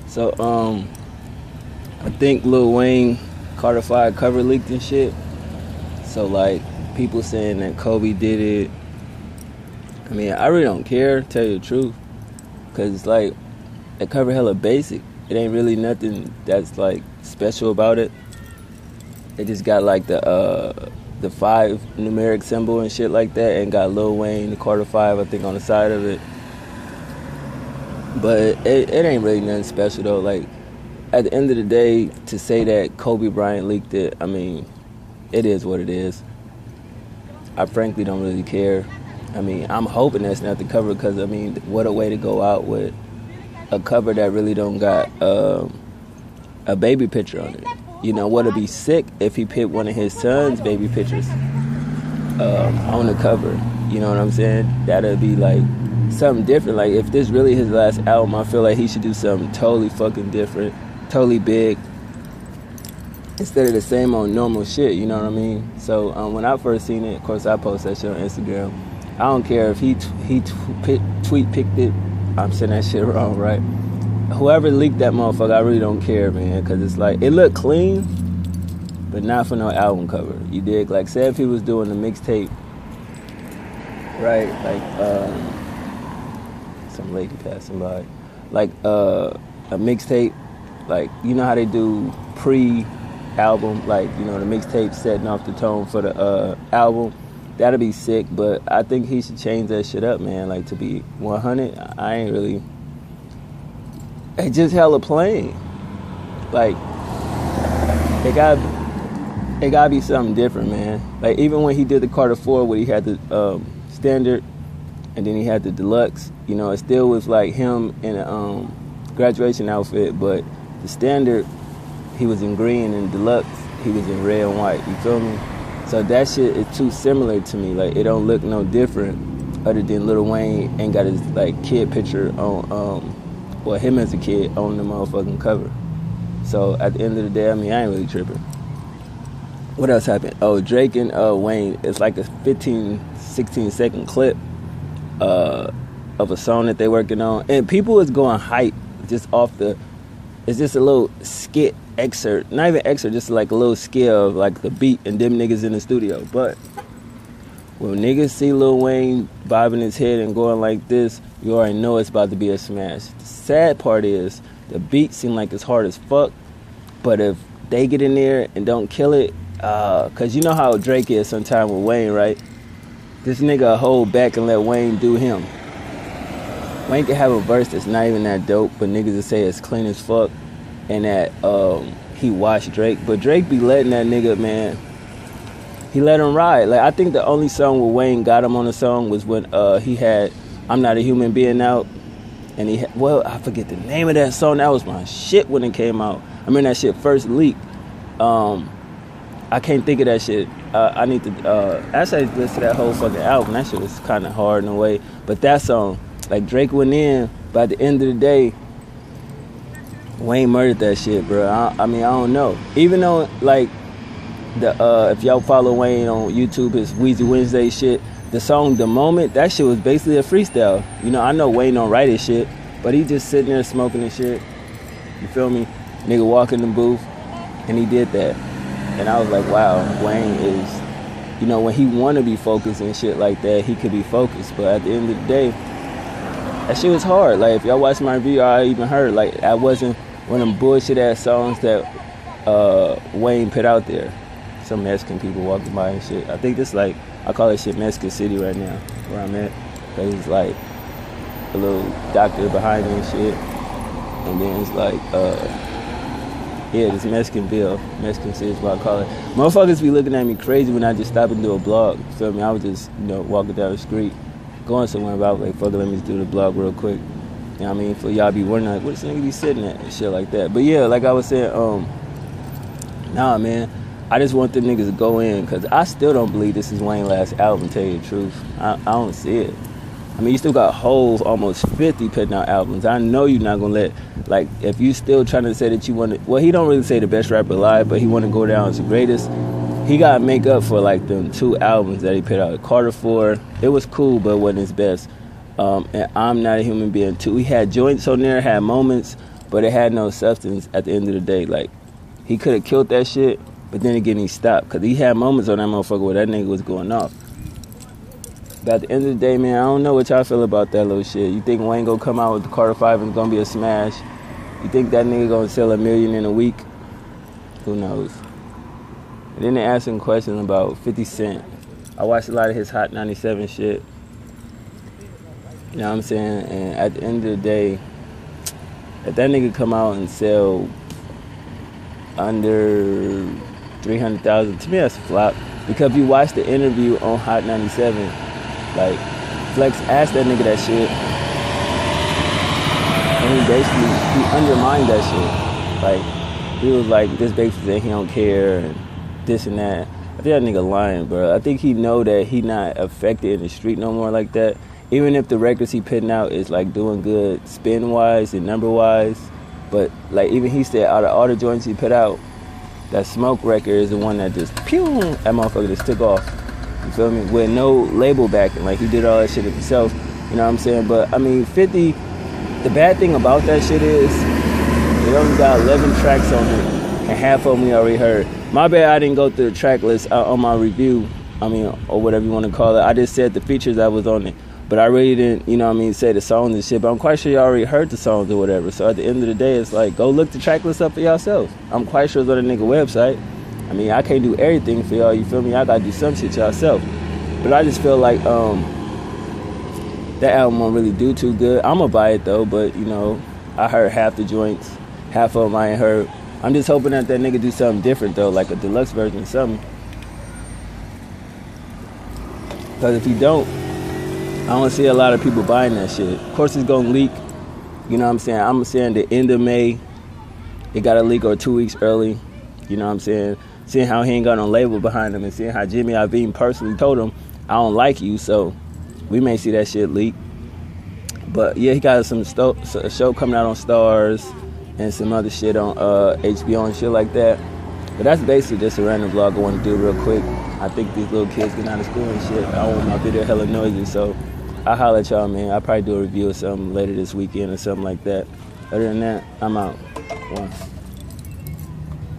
So, I think Lil Wayne Carter cover leaked and shit. So, like, people saying that Kobe did it. I mean, I really don't care, tell you the truth. Because it's like, that cover hella basic. It ain't really nothing that's, like, special about it. It just got, like, the 5 numeric symbol and shit like that, and got Lil Wayne, the Carter 5, I think, on the side of it. But it ain't really nothing special, though. Like, at the end of the day, to say that Kobe Bryant leaked it, I mean, it is what it is. I frankly don't really care. I mean, I'm hoping that's not the cover because, I mean, what a way to go out with a cover that really don't got a baby picture on it. You know, what'd be sick if he picked one of his son's baby pictures on the cover. You know what I'm saying? That'd be like something different. Like, if this really his last album, I feel like he should do something totally fucking different, totally big, instead of the same old normal shit, you know what I mean? So when I first seen it, of course I posted that shit on Instagram. I don't care if he tweet picked it. I'm saying that shit wrong, right? Whoever leaked that motherfucker, I really don't care, man, because it's like, it looked clean, but not for no album cover. You dig? Like, say if he was doing a mixtape, right? Like, some lady passing by. Like, a mixtape, like, you know how they do pre-album, like, you know, the mixtape setting off the tone for the album. That'd be sick, but I think he should change that shit up, man. Like, to be 100, I ain't really... It just hella plain. Like, it gotta be something different, man. Like, even when he did the Carter 4, where he had the standard, and then he had the deluxe, you know, it still was like him in a graduation outfit, but the standard, he was in green, and deluxe, he was in red and white, you feel me? So that shit is too similar to me. Like, it don't look no different other than Lil Wayne ain't got his, like, kid picture on, well, him as a kid on the motherfucking cover. So at the end of the day, I mean, I ain't really tripping. What else happened? Oh, Drake and Wayne, it's like a 15, 16 second clip of a song that they working on. And people is going hype just off it's just a little skit excerpt. Not even excerpt, just like a little skit of like the beat and them niggas in the studio. But when niggas see Lil Wayne bobbing his head and going like this, you already know it's about to be a smash. The sad part is the beat seem like it's hard as fuck, but if they get in there and don't kill it, cause you know how Drake is sometime with Wayne, right? This nigga hold back and let Wayne do him. Wayne can have a verse that's not even that dope, but niggas will say it's clean as fuck and that he watched Drake. But Drake be letting that nigga, man, he let him ride. Like, I think the only song where Wayne got him on the song was when he had I'm Not a Human Being out. And he had, well, I forget the name of that song. That was my shit when it came out. I remember that shit first leaked. I can't think of that shit. I need to actually listen to that whole fucking album. That shit was kind of hard in a way. But that song, like, Drake went in, but at the end of the day, Wayne murdered that shit, bro. I mean, I don't know. Even though, like, if y'all follow Wayne on YouTube, his Weezy Wednesday shit, the song The Moment, that shit was basically a freestyle. You know, I know Wayne don't write his shit, but he just sitting there smoking his shit. You feel me? Nigga walk in the booth, and he did that. And I was like, wow, Wayne is, you know, when he want to be focused and shit like that, he could be focused. But at the end of the day, that shit was hard. Like, if y'all watch my review, I even heard, like, I wasn't one of them bullshit ass songs that Wayne put out there. Some Mexican people walking by and shit. I think this, like, I call it shit Mexican City right now, where I'm at. Cause it's like a little doctor behind me and shit. And then it's like, yeah, this Mexicanville. Mexican City is what I call it. Motherfuckers be looking at me crazy when I just stop and do a blog. You feel me? I was just, you know, walking down the street, going somewhere about, like, fuck it, let me just do the blog real quick. You know what I mean? For y'all be wondering, like, what this nigga be sitting at? And shit like that. But yeah, like I was saying, nah, man. I just want them niggas to go in, because I still don't believe this is Wayne's last album, to tell you the truth. I don't see it. I mean, you still got Hov almost 50 putting out albums. I know you're not going to let, like, if you still trying to say that you want to, well, he don't really say the best rapper alive, but he want to go down as the greatest. He got to make up for, like, them 2 albums that he put out. Carter 4, it was cool, but it wasn't his best. And I'm Not a Human Being 2. He had joints on there, had moments, but it had no substance at the end of the day. Like, he could have killed that shit, but then again, he stopped. Because he had moments on that motherfucker where that nigga was going off. But at the end of the day, man, I don't know what y'all feel about that little shit. You think Wayne gonna come out with the Carter 5 and it's gonna be a smash? You think that nigga gonna sell 1 million in a week? Who knows? And then they asked him questions about 50 Cent. I watched a lot of his Hot 97 shit. You know what I'm saying? And at the end of the day, if that nigga come out and sell under 300,000, to me that's a flop. Because if you watch the interview on Hot 97, like, Flex asked that nigga that shit, and he undermined that shit. Like, he was like, this basically said he don't care, and this and that. I think that nigga lying, bro. I think he know that he not affected in the street no more like that. Even if the records he putting out is like doing good spin-wise and number-wise, but like even he said out of all the joints he put out, that Smoke record is the one that just pew, that motherfucker just took off. You feel me? With no label backing, like he did all that shit himself. You know what I'm saying? But I mean, 50. The bad thing about that shit is it only got 11 tracks on it, and half of them we already heard. My bad, I didn't go through the track list on my review. I mean, or whatever you want to call it. I just said the features that was on it. But I really didn't, you know what I mean, say the songs and shit. But I'm quite sure you already heard the songs or whatever. So at the end of the day, it's like, go look the track list up for yourself. I'm quite sure it's on the nigga website. I mean, I can't do everything for y'all, you feel me? I gotta do some shit yourself. But I just feel like that album won't really do too good. I'm gonna buy it though, but you know, I heard half the joints. Half of them I ain't heard. I'm just hoping that nigga do something different though, like a deluxe version or something. Because if he don't, I don't see a lot of people buying that shit. Of course, it's gonna leak. You know what I'm saying? I'm saying the end of May, it got to leak or 2 weeks early. You know what I'm saying? Seeing how he ain't got no label behind him and seeing how Jimmy Iovine personally told him, I don't like you, so we may see that shit leak. But yeah, he got a show coming out on Stars and some other shit on HBO and shit like that. But that's basically just a random vlog I want to do real quick. I think these little kids getting out of school and shit, I don't want my video hella noisy, so I'll holler at y'all, man. I'll probably do a review or something later this weekend or something like that. Other than that, I'm out. One.